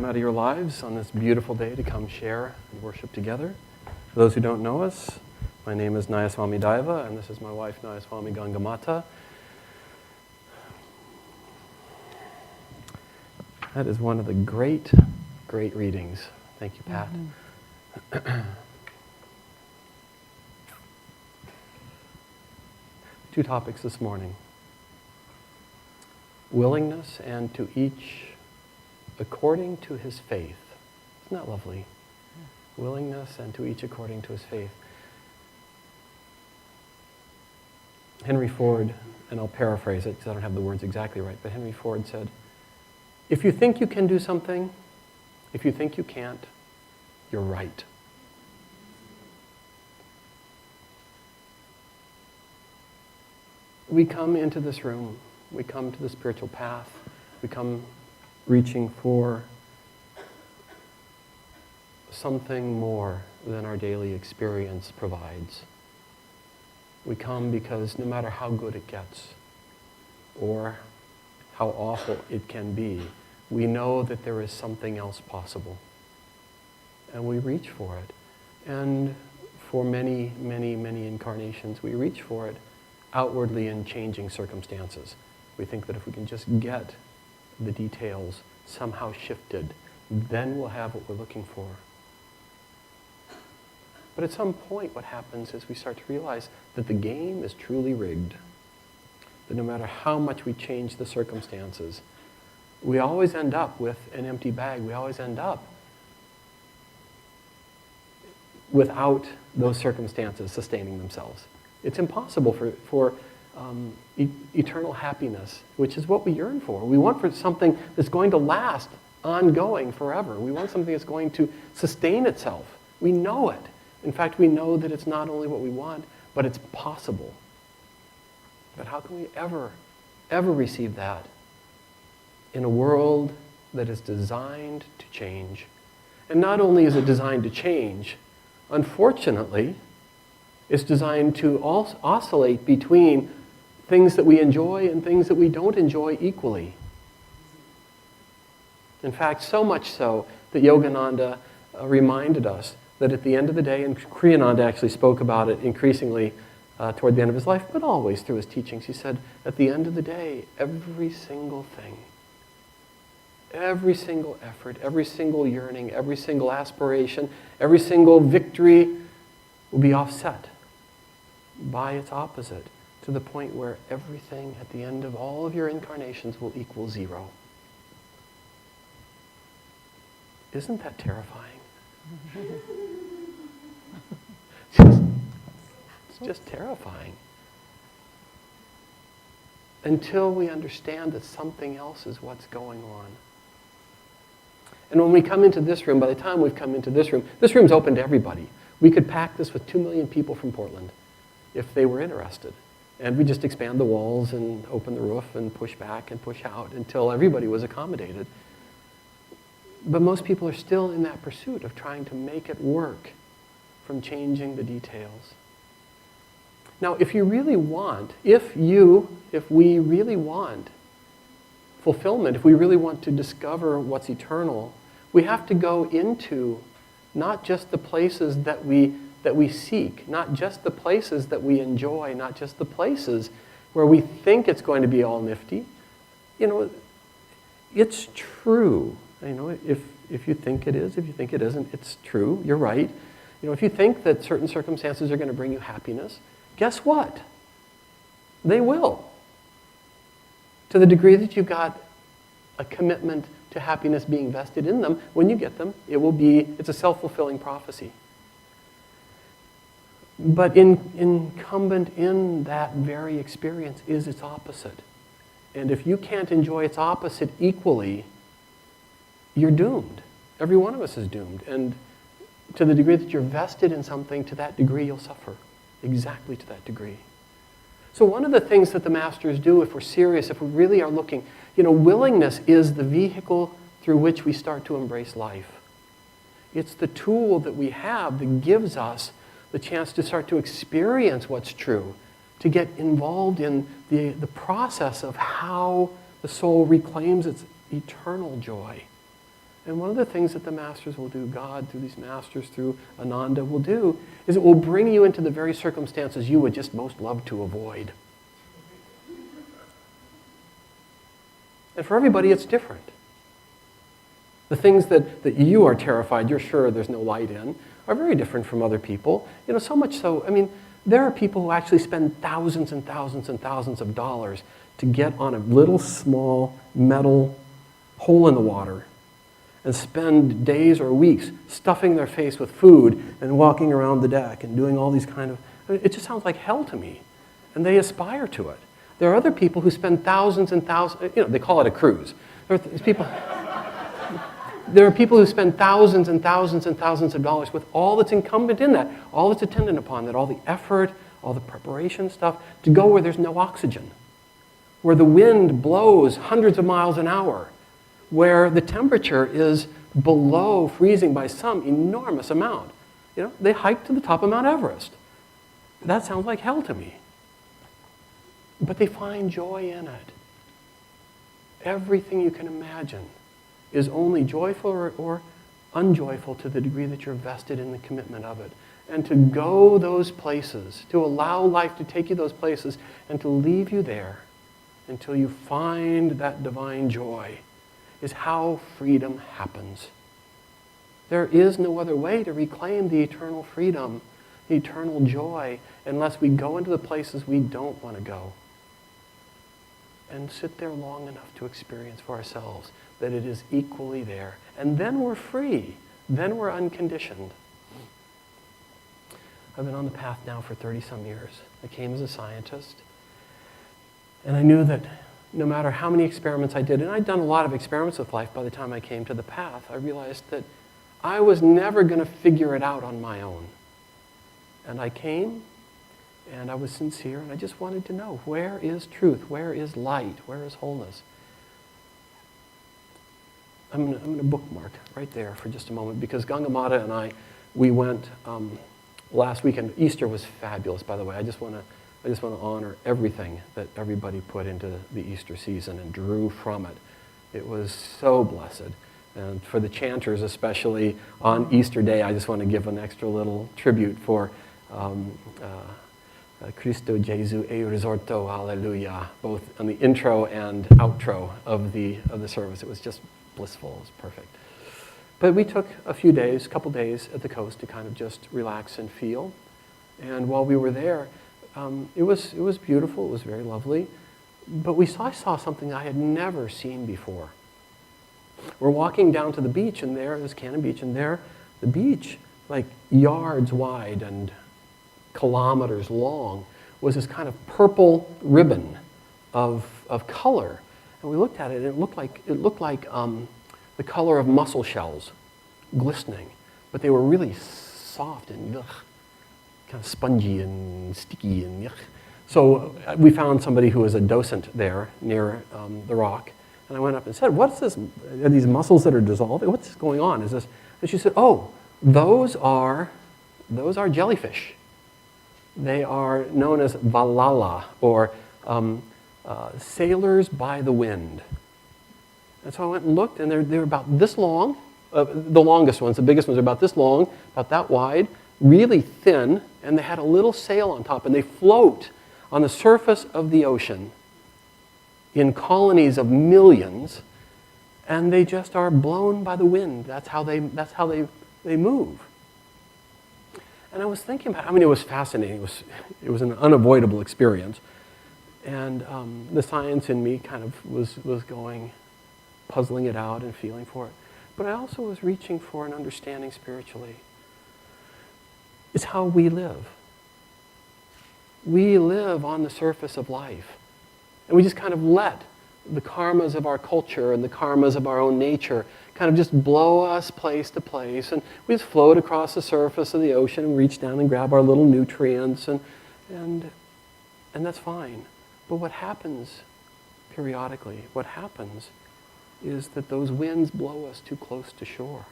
time out of your lives on this beautiful day to come share and worship together. For those who don't know us, my name is Nayaswami Daiva, and this is my wife, Nayaswami Gangamata. That is one of the great, great readings. Thank you, Pat. Mm-hmm. Two topics this morning. Willingness and to each according to his faith. Isn't that lovely? Yeah. Willingness and to each according to his faith. Henry Ford, and I'll paraphrase it because I don't have the words exactly right, but Henry Ford said, if you think you can do something, if you think you can't, you're right. We come into this room, we come to the spiritual path, we come reaching for something more than our daily experience provides. We come because no matter how good it gets or how awful it can be, we know that there is something else possible. And we reach for it. And for many, many, many incarnations, we reach for it outwardly in changing circumstances. We think that if we can just get the details somehow shifted, then we'll have what we're looking for. But at some point, what happens is we start to realize that the game is truly rigged. That no matter how much we change the circumstances, we always end up with an empty bag. We always end up without those circumstances sustaining themselves. It's impossible for eternal happiness, which is what we yearn for. We want for something that's going to last, ongoing, forever. We want something that's going to sustain itself. We know it. In fact, we know that it's not only what we want, but it's possible. But how can we ever receive that in a world that is designed to change? And not only is it designed to change, unfortunately, it's designed to oscillate between things that we enjoy and things that we don't enjoy equally. In fact, so much so that Yogananda reminded us that at the end of the day, and Kriyananda actually spoke about it increasingly toward the end of his life, but always through his teachings, he said, at the end of the day, every single thing, every single effort, every single yearning, every single aspiration, every single victory will be offset by its opposite, to the point where everything at the end of all of your incarnations will equal zero. Isn't that terrifying? It's just terrifying. Until we understand that something else is what's going on. And when we come into this room, by the time we've come into this room's open to everybody. We could pack this with 2 million people from Portland if they were interested. And we just expand the walls and open the roof and push back and push out until everybody was accommodated. But most people are still in that pursuit of trying to make it work from changing the details. Now, if we really want fulfillment, if we really want to discover what's eternal, we have to go into not just the places that we seek, not just the places that we enjoy, not just the places where we think it's going to be all nifty. You know, it's true. You know, if you think it is, if you think it isn't, it's true. You're right. You know, if you think that certain circumstances are going to bring you happiness, guess what? They will. To the degree that you've got a commitment to happiness being vested in them, when you get them, it's a self-fulfilling prophecy. But incumbent in that very experience is its opposite. And if you can't enjoy its opposite equally, you're doomed. Every one of us is doomed. And to the degree that you're vested in something, to that degree you'll suffer. Exactly to that degree. So one of the things that the masters do, if we're serious, if we really are looking, willingness is the vehicle through which we start to embrace life. It's the tool that we have that gives us the chance to start to experience what's true, to get involved in the process of how the soul reclaims its eternal joy. And one of the things that the masters will do, God through these masters, through Ananda will do, is it will bring you into the very circumstances you would just most love to avoid. And for everybody, it's different. The things that you are terrified, you're sure there's no light in, are very different from other people. So much so, there are people who actually spend thousands and thousands and thousands of dollars to get on a little small metal hole in the water and spend days or weeks stuffing their face with food and walking around the deck and doing all these kind of... it just sounds like hell to me. And they aspire to it. There are other people who spend thousands and thousands... they call it a cruise. There are people who spend thousands and thousands and thousands of dollars with all that's incumbent in that, all that's attendant upon that, all the effort, all the preparation stuff, to go where there's no oxygen, where the wind blows hundreds of miles an hour, where the temperature is below freezing by some enormous amount. They hike to the top of Mount Everest. That sounds like hell to me. But they find joy in it. Everything you can imagine is only joyful or unjoyful to the degree that you're vested in the commitment of it. And to go those places, to allow life to take you those places, and to leave you there until you find that divine joy, is how freedom happens. There is no other way to reclaim the eternal freedom, the eternal joy, unless we go into the places we don't want to go and sit there long enough to experience for ourselves that it is equally there. And then we're free. Then we're unconditioned. I've been on the path now for 30-some years. I came as a scientist, and I knew that no matter how many experiments I did, and I'd done a lot of experiments with life by the time I came to the path, I realized that I was never going to figure it out on my own. And I came, and I was sincere, and I just wanted to know, where is truth? Where is light? Where is wholeness? I'm going to bookmark right there for just a moment, because Gangamata and I, we went last weekend. Easter was fabulous, by the way. I just want to honor everything that everybody put into the Easter season and drew from it. It was so blessed. And for the chanters, especially on Easter Day, I just want to give an extra little tribute for Cristo Jesu e risorto, Alleluia, both on the intro and outro of the service. It was just blissful. It was perfect. But we took a couple days at the coast to kind of just relax and feel. And while we were there, it was beautiful. It was very lovely. But I saw something I had never seen before. We're walking down to the beach, and there's Cannon Beach, and there, the beach, like yards wide and kilometers long, was this kind of purple ribbon of color. And we looked at it, and it looked like the color of mussel shells, glistening, but they were really soft and kind of spongy and sticky and So we found somebody who was a docent there near the rock, and I went up and said, "What's this? Are these mussels that are dissolving? What's going on? Is this?" And she said, "Oh, those are jellyfish. They are known as valala, or sailors by the wind." And so I went and looked, and they're about this long. The longest ones, the biggest ones, are about this long, about that wide, really thin, and they had a little sail on top, and they float on the surface of the ocean in colonies of millions, and they just are blown by the wind. That's how they move. And I was thinking about it. It was fascinating. It was an unavoidable experience. And the science in me kind of was going, puzzling it out and feeling for it. But I also was reaching for an understanding spiritually. It's how we live. We live on the surface of life. And we just kind of let the karmas of our culture and the karmas of our own nature kind of just blow us place to place. And we just float across the surface of the ocean and reach down and grab our little nutrients. And that's fine. But what happens periodically, is that those winds blow us too close to shore.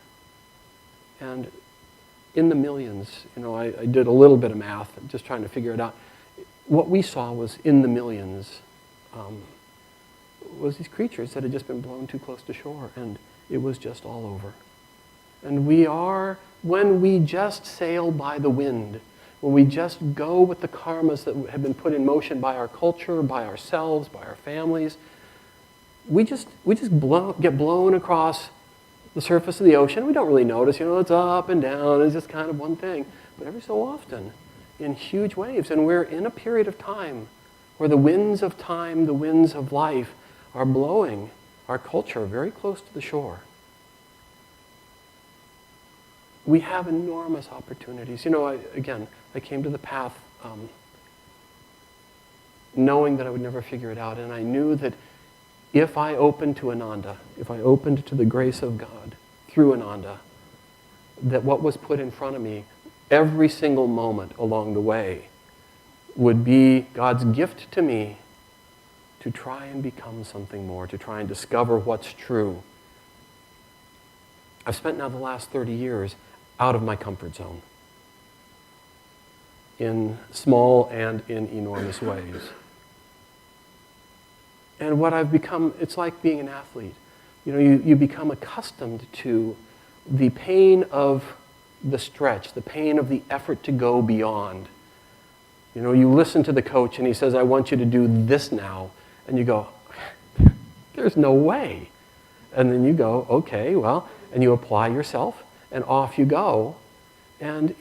And in the millions, I did a little bit of math, just trying to figure it out. What we saw was in the millions, was these creatures that had just been blown too close to shore. And it was just all over. And we are, when we just sail by the wind, when we just go with the karmas that have been put in motion by our culture, by ourselves, by our families, we just get blown across the surface of the ocean. We don't really notice, it's up and down, it's just kind of one thing. But every so often, in huge waves, and we're in a period of time where the winds of time, the winds of life, are blowing our culture very close to the shore. We have enormous opportunities. I came to the path knowing that I would never figure it out, and I knew that if I opened to Ananda, if I opened to the grace of God through Ananda, that what was put in front of me every single moment along the way would be God's gift to me to try and become something more, to try and discover what's true. I've spent now the last 30 years out of my comfort zone in small and in enormous ways. And what I've become, it's like being an athlete. You become accustomed to the pain of the stretch, the pain of the effort to go beyond. You listen to the coach and he says, I want you to do this now. And you go, there's no way. And then you go, okay, well, and you apply yourself and off you go. And,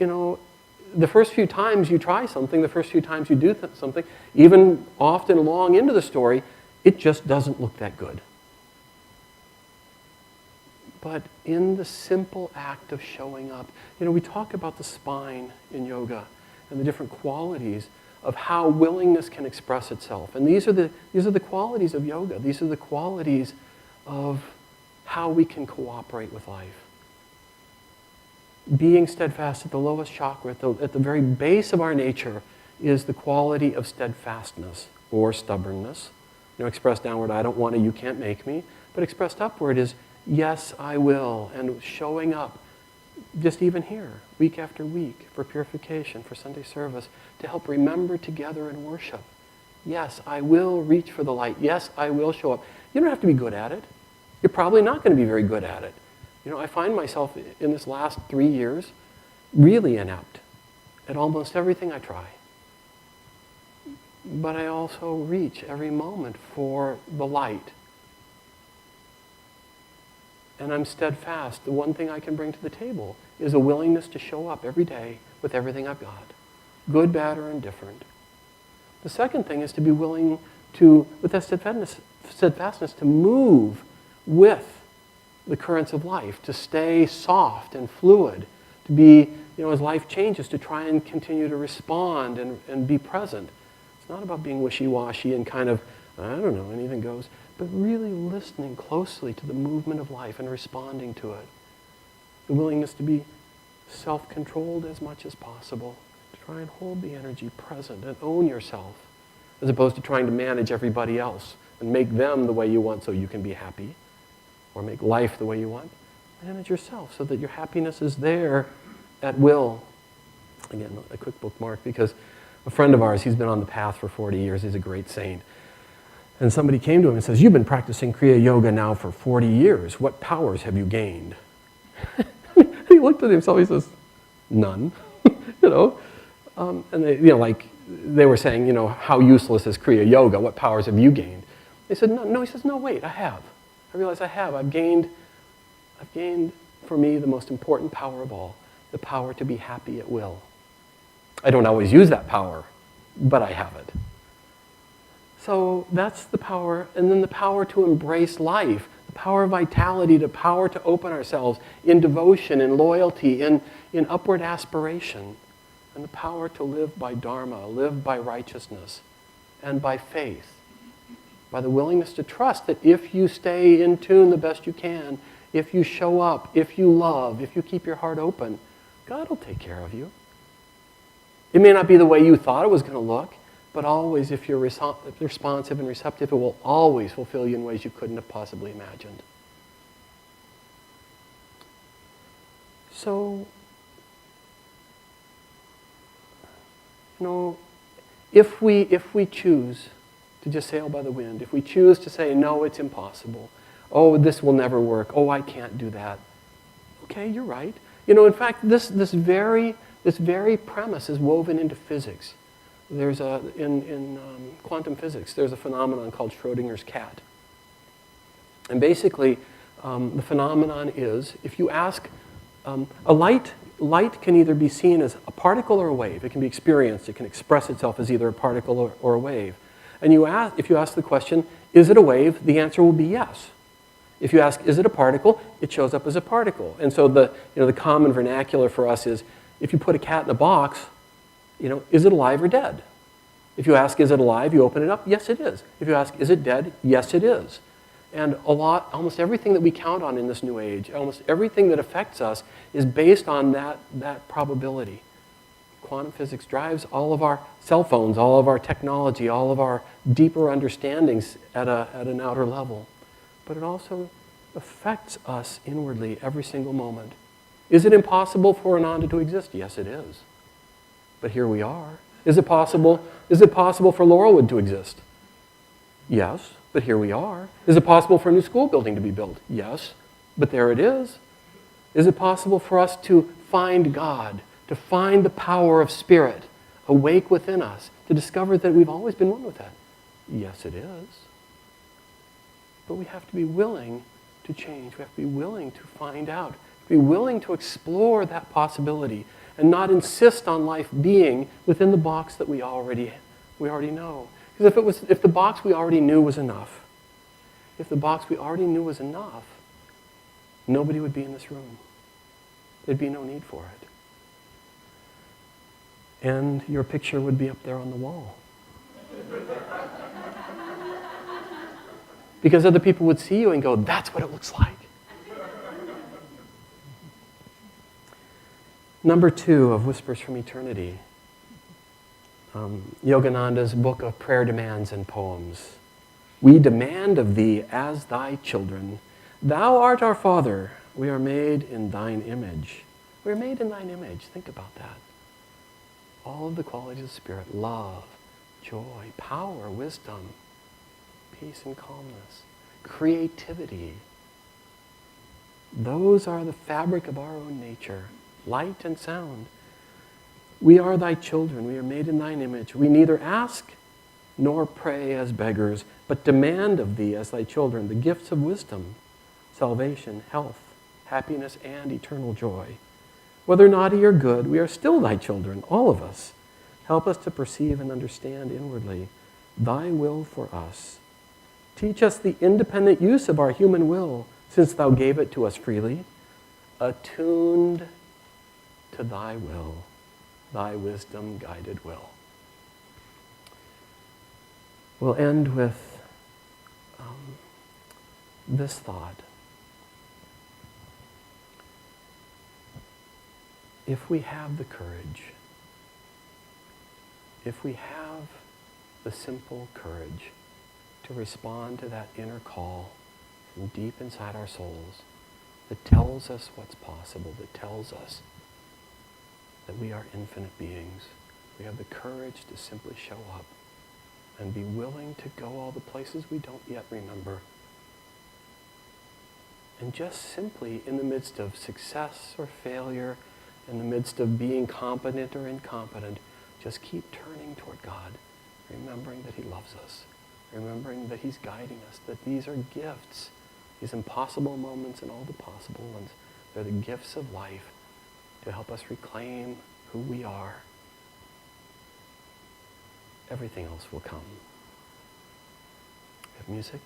the first few times you try something, the first few times you do something, even often along into the story, it just doesn't look that good. But in the simple act of showing up, we talk about the spine in yoga and the different qualities of how willingness can express itself. And these are the qualities of yoga. These are the qualities of how we can cooperate with life. Being steadfast at the lowest chakra, at the very base of our nature, is the quality of steadfastness or stubbornness. Expressed downward, I don't want to, you can't make me. But expressed upward is, yes, I will. And showing up, just even here, week after week, for purification, for Sunday service, to help remember together in worship. Yes, I will reach for the light. Yes, I will show up. You don't have to be good at it. You're probably not going to be very good at it. I find myself in this last 3 years really inept at almost everything I try. But I also reach every moment for the light. And I'm steadfast. The one thing I can bring to the table is a willingness to show up every day with everything I've got, good, bad, or indifferent. The second thing is to be willing to, with that steadfastness, to move with the currents of life, to stay soft and fluid, to be, as life changes, to try and continue to respond and be present. It's not about being wishy-washy and kind of, I don't know, anything goes, but really listening closely to the movement of life and responding to it. The willingness to be self-controlled as much as possible, to try and hold the energy present and own yourself, as opposed to trying to manage everybody else and make them the way you want so you can be happy, or make life the way you want. Manage yourself so that your happiness is there at will. Again, a quick bookmark, because a friend of ours, he's been on the path for 40 years, he's a great saint. And somebody came to him and says, you've been practicing Kriya Yoga now for 40 years. What powers have you gained? He looked at himself, he says, none. And they were saying, how useless is Kriya Yoga? What powers have you gained? They said, no. He says, no, wait, I have. I realize I have. I've gained, for me, the most important power of all, the power to be happy at will. I don't always use that power, but I have it. So that's the power, and then the power to embrace life, the power of vitality, the power to open ourselves in devotion, in loyalty, in upward aspiration, and the power to live by dharma, live by righteousness, and by faith. By the willingness to trust that if you stay in tune the best you can, if you show up, if you love, if you keep your heart open, God will take care of you. It may not be the way you thought it was going to look, but always, if you're responsive and receptive, it will always fulfill you in ways you couldn't have possibly imagined. So, if we choose to just sail by the wind, if we choose to say, no, it's impossible, Oh, this will never work. Oh, I can't do that. Okay, you're right. In fact, this very premise is woven into physics. There's in quantum physics, there's a phenomenon called Schrodinger's cat. And basically, the phenomenon is, if you ask, light can either be seen as a particle or a wave. It can be experienced. It can express itself as either a particle or a wave. And if you ask the question, is it a wave? The answer will be yes. If you ask, is it a particle? It shows up as a particle. And so the common vernacular for us is, if you put a cat in a box, is it alive or dead? If you ask, is it alive? You open it up. Yes, it is. If you ask, is it dead? Yes, it is. And almost everything that we count on in this new age, almost everything that affects us is based on that probability. Quantum physics drives all of our cell phones, all of our technology, all of our deeper understandings at an outer level. But it also affects us inwardly every single moment. Is it impossible for Ananda to exist? Yes, it is. But here we are. Is it possible for Laurelwood to exist? Yes, but here we are. Is it possible for a new school building to be built? Yes, but there it is. Is it possible for us to find God, to find the power of Spirit awake within us, to discover that we've always been one with that? Yes, it is. But we have to be willing to change. We have to be willing to find out, be willing to explore that possibility, and not insist on life being within the box that we already know. Because if the box we already knew was enough, nobody would be in this room. There'd be no need for it. And your picture would be up there on the wall. Because other people would see you and go, that's what it looks like. Number 2 of Whispers from Eternity, Yogananda's book of prayer demands and poems. We demand of thee as thy children. Thou art our Father. We are made in thine image. We are made in thine image. Think about that. All of the qualities of Spirit, love, joy, power, wisdom, peace and calmness, creativity. Those are the fabric of our own nature, light and sound. We are thy children. We are made in thine image. We neither ask nor pray as beggars, but demand of thee as thy children the gifts of wisdom, salvation, health, happiness, and eternal joy. Whether naughty or good, we are still thy children, all of us. Help us to perceive and understand inwardly thy will for us. Teach us the independent use of our human will, since thou gave it to us freely, attuned to thy will, thy wisdom-guided will. We'll end with this thought. If we have the courage, if we have the simple courage to respond to that inner call from deep inside our souls that tells us what's possible, that tells us that we are infinite beings, we have the courage to simply show up and be willing to go all the places we don't yet remember. And just simply in the midst of success or failure, in the midst of being competent or incompetent, just keep turning toward God, remembering that he loves us, remembering that he's guiding us, that these are gifts, these impossible moments and all the possible ones. They're the gifts of life to help us reclaim who we are. Everything else will come. We have music.